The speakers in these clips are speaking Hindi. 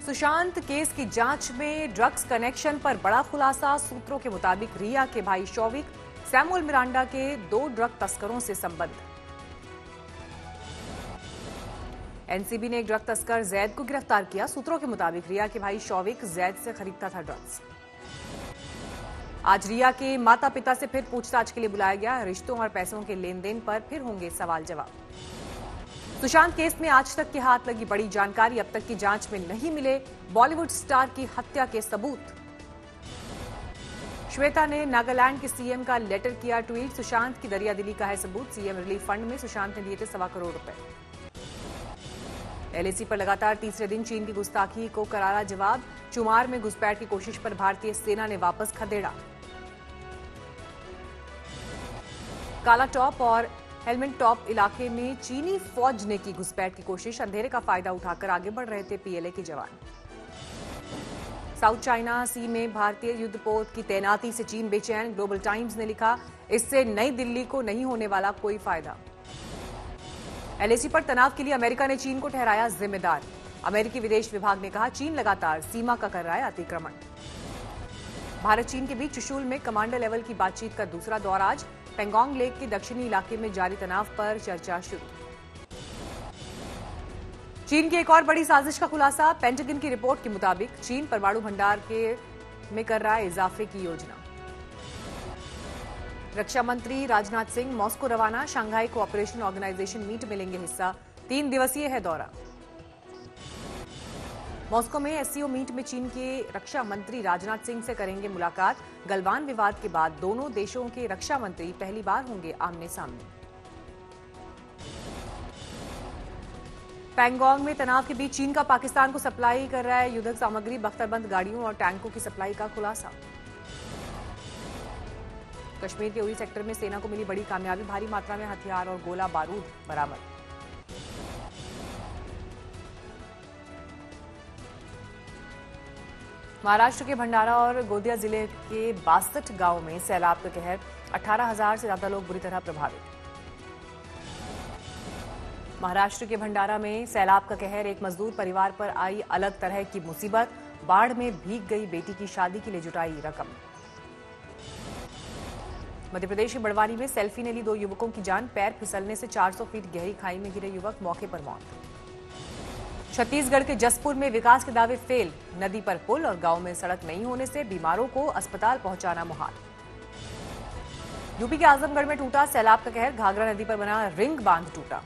सुशांत केस की जांच में ड्रग्स कनेक्शन पर बड़ा खुलासा। सूत्रों के मुताबिक रिया के भाई शौविक सैमुअल मिरांडा के 2 ड्रग तस्करों से संबंध। एनसीबी ने एक ड्रग तस्कर जैद को गिरफ्तार किया। सूत्रों के मुताबिक रिया के भाई शौविक जैद से खरीदता था ड्रग्स। आज रिया के माता पिता से फिर पूछताछ के लिए बुलाया गया। रिश्तों और पैसों के लेन देन पर फिर होंगे सवाल जवाब। सुशांत केस में आज तक के हाथ लगी बड़ी जानकारी। अब तक की जांच में नहीं मिले बॉलीवुड स्टार की हत्या के सबूत। श्वेता ने नागालैंड के सीएम का लेटर किया ट्वीट। सुशांत की दरियादिली का है सबूत। सीएम रिलीफ फंड में सुशांत ने दिए थे 1.25 करोड़ रुपए। एलएसी पर लगातार तीसरे दिन चीन की गुस्ताखी को करारा जवाब। चुमार में घुसपैठ की कोशिश पर भारतीय सेना ने वापस खदेड़ा। काला टॉप और हेलमेट टॉप इलाके में चीनी फौज ने की घुसपैठ की कोशिश। अंधेरे का फायदा उठाकर आगे बढ़ रहे थे पीएलए के जवान। साउथ चाइना सी में भारतीय युद्धपोत की तैनाती से चीन बेचैन। ग्लोबल टाइम्स ने लिखा, इससे नई दिल्ली को नहीं होने वाला कोई फायदा। एलएसी पर तनाव के लिए अमेरिका ने चीन को ठहराया जिम्मेदार। अमेरिकी विदेश विभाग ने कहा, चीन लगातार सीमा का कर रहा है अतिक्रमण। भारत चीन के बीच चुशूल में कमांडर लेवल की बातचीत का दूसरा दौर आज। पेंगोंग लेक के दक्षिणी इलाके में जारी तनाव पर चर्चा शुरू। चीन की एक और बड़ी साजिश का खुलासा। पेंटागन की रिपोर्ट के मुताबिक चीन परमाणु भंडार में कर रहा है इजाफे की योजना। रक्षा मंत्री राजनाथ सिंह मॉस्को रवाना। शंघाई कोऑपरेशन ऑर्गेनाइजेशन मीट में लेंगे हिस्सा। 3 दिवसीय है दौरा। मॉस्को में एससीओ मीट में चीन के रक्षा मंत्री राजनाथ सिंह से करेंगे मुलाकात। गलवान विवाद के बाद दोनों देशों के रक्षा मंत्री पहली बार होंगे आमने सामने। पैंगोंग में तनाव के बीच चीन का पाकिस्तान को सप्लाई कर रहा है युद्धक सामग्री। बख्तरबंद गाड़ियों और टैंकों की सप्लाई का खुलासा। कश्मीर के उरी सेक्टर में सेना को मिली बड़ी कामयाबी। भारी मात्रा में हथियार और गोला बारूद बरामद। महाराष्ट्र के भंडारा और गोंदिया जिले के 62 गांवों में सैलाब का कहर। 18,000 से ज्यादा लोग बुरी तरह प्रभावित। महाराष्ट्र के भंडारा में सैलाब का कहर। एक मजदूर परिवार पर आई अलग तरह की मुसीबत। बाढ़ में भीग गई बेटी की शादी के लिए जुटाई रकम। मध्य प्रदेश के बड़वानी में सेल्फी ने ली 2 युवकों की जान। पैर फिसलने से 400 फीट गहरी खाई में गिरे युवक, मौके पर मौत। छत्तीसगढ़ के जसपुर में विकास के दावे फेल। नदी पर पुल और गांव में सड़क नहीं होने से बीमारों को अस्पताल पहुंचाना मुहाल। यूपी के आजमगढ़ में टूटा सैलाब का कहर। घाघरा नदी पर बना रिंग बांध टूटा।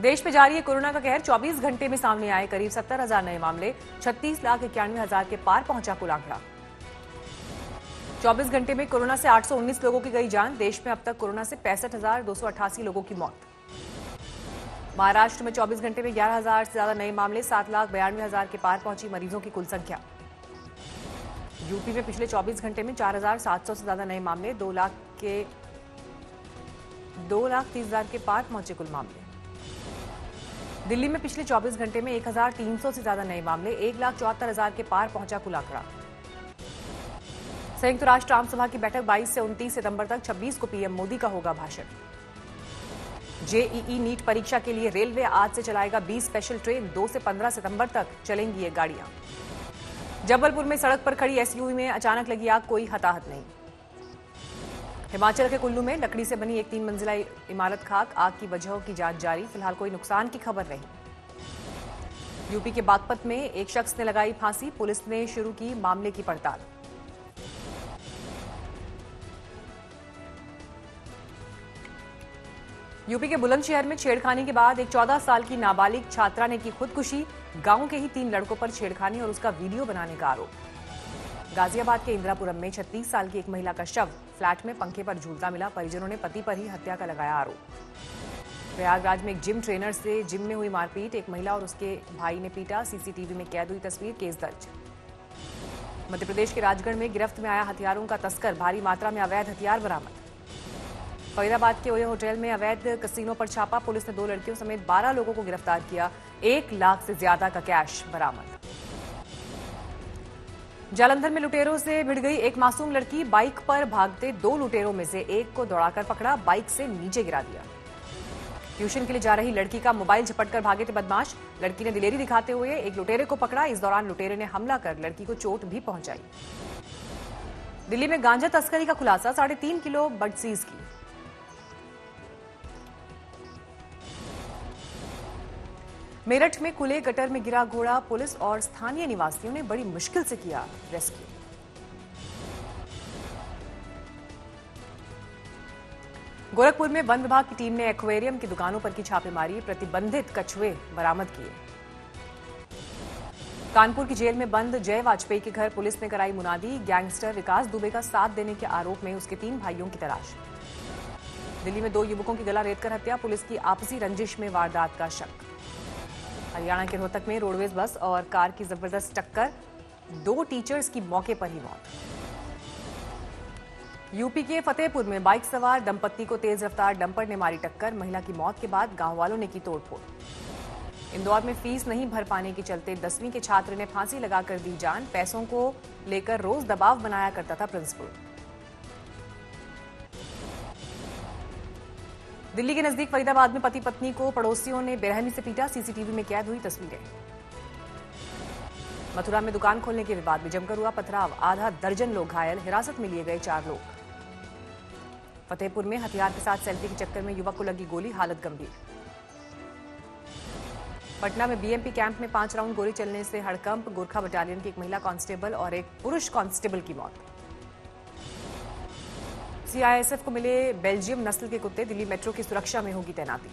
देश में जारी है कोरोना का कहर। 24 घंटे में सामने आए करीब 70,000 नए मामले। 36,91,000 के पार पहुंचा कुल आंकड़ा। 24 घंटे में कोरोना से 819 लोगों की गई जान। देश में अब तक कोरोना से 65,288 लोगों की मौत। महाराष्ट्र में 24 घंटे में 11,000 से ज्यादा नए मामले। 7,92,000 के पार पहुंची मरीजों की कुल संख्या। यूपी में पिछले 24 घंटे में 4,700 से ज्यादा नए मामले। 2,30,000 के पार पहुंचे कुल मामले। दिल्ली में पिछले 24 घंटे में 1,300 से ज्यादा नए मामले। 1,74,000 के पार पहुंचा कुल आंकड़ा। संयुक्त राष्ट्र आम सभा की बैठक 22 से 29 सितंबर तक। 26 को पीएम मोदी का होगा भाषण। जेईई नीट परीक्षा के लिए रेलवे आज से चलाएगा 20 स्पेशल ट्रेन। 2 से 15 सितंबर तक चलेंगी ये गाड़ियां। जबलपुर में सड़क पर खड़ी एसयूवी में अचानक लगी आग, कोई हताहत नहीं। हिमाचल के कुल्लू में लकड़ी से बनी एक 3 मंजिला इमारत खाक। आग की वजहों की जांच जारी। फिलहाल कोई नुकसान की खबर नहीं। यूपी के बागपत में एक शख्स ने लगाई फांसी। पुलिस ने शुरू की मामले की पड़ताल। यूपी के बुलंदशहर में छेड़खानी के बाद एक 14 साल की नाबालिग छात्रा ने की खुदकुशी। गांव के ही 3 लड़कों पर छेड़खानी और उसका वीडियो बनाने का आरोप। गाजियाबाद के इंदिरापुरम में 36 साल की एक महिला का शव फ्लैट में पंखे पर झूलता मिला। परिजनों ने पति पर ही हत्या का लगाया आरोप। प्रयागराज में एक जिम ट्रेनर से जिम में हुई मारपीट। एक महिला और उसके भाई ने पीटा। सीसीटीवी में कैद हुई तस्वीर। केस दर्ज। मध्य प्रदेश के राजगढ़ में गिरफ्त में आया हथियारों का तस्कर। भारी मात्रा में अवैध हथियार बरामद। फरीदाबाद के ओयो होटल में अवैध कसिनो पर छापा। पुलिस ने 2 लड़कियों समेत 12 लोगों को गिरफ्तार किया। 1 लाख से ज्यादा का कैश बरामद। जालंधर में लुटेरों से भिड़ गई एक मासूम लड़की। बाइक पर भागते 2 लुटेरों में से एक को दौड़ाकर पकड़ा। बाइक से नीचे गिरा दिया। ट्यूशन के लिए जा रही लड़की का मोबाइल झपटकर भागे थे बदमाश। लड़की ने दिलेरी दिखाते हुए एक लुटेरे को पकड़ा। इस दौरान लुटेरे ने हमला कर लड़की को चोट भी पहुंचाई। दिल्ली में गांजा तस्करी का खुलासा, 3.5 किलो बड सीज की। मेरठ में खुले गटर में गिरा घोड़ा, पुलिस और स्थानीय निवासियों ने बड़ी मुश्किल से किया रेस्क्यू। गोरखपुर में वन विभाग की टीम ने एक्वेरियम की दुकानों पर की छापेमारी, प्रतिबंधित कछुए बरामद किए। कानपुर की जेल में बंद जय वाजपेयी के घर पुलिस ने कराई मुनादी। गैंगस्टर विकास दुबे का साथ देने के आरोप में उसके 3 भाइयों की तलाश। दिल्ली में 2 युवकों की गला रेतकर हत्या, पुलिस की आपसी रंजिश में वारदात का शक। हरियाणा के रोहतक में रोडवेज बस और कार की जबरदस्त टक्कर, 2 टीचर्स की मौके पर ही मौत। यूपी के फतेहपुर में बाइक सवार दंपत्ति को तेज रफ्तार डंपर ने मारी टक्कर, महिला की मौत के बाद गांव वालों ने की तोड़फोड़। इंदौर में फीस नहीं भर पाने के चलते 10वीं के छात्र ने फांसी लगाकर दी जान, पैसों को लेकर रोज दबाव बनाया करता था प्रिंसिपल। दिल्ली के नजदीक फरीदाबाद में पति पत्नी को पड़ोसियों ने बेरहमी से पीटा, सीसीटीवी में कैद हुई तस्वीरें। मथुरा में दुकान खोलने के विवाद में जमकर हुआ पथराव, आधा दर्जन लोग घायल, हिरासत में लिए गए 4 लोग। फतेहपुर में हथियार के साथ सेल्फी के चक्कर में युवक को लगी गोली, हालत गंभीर। पटना में बीएमपी कैंप में 5 राउंड गोली चलने से हड़कंप, गोरखा बटालियन की एक महिला कांस्टेबल और एक पुरुष कांस्टेबल की मौत। सीआईएसएफ को मिले बेल्जियम नस्ल के कुत्ते, दिल्ली मेट्रो की सुरक्षा में होगी तैनाती।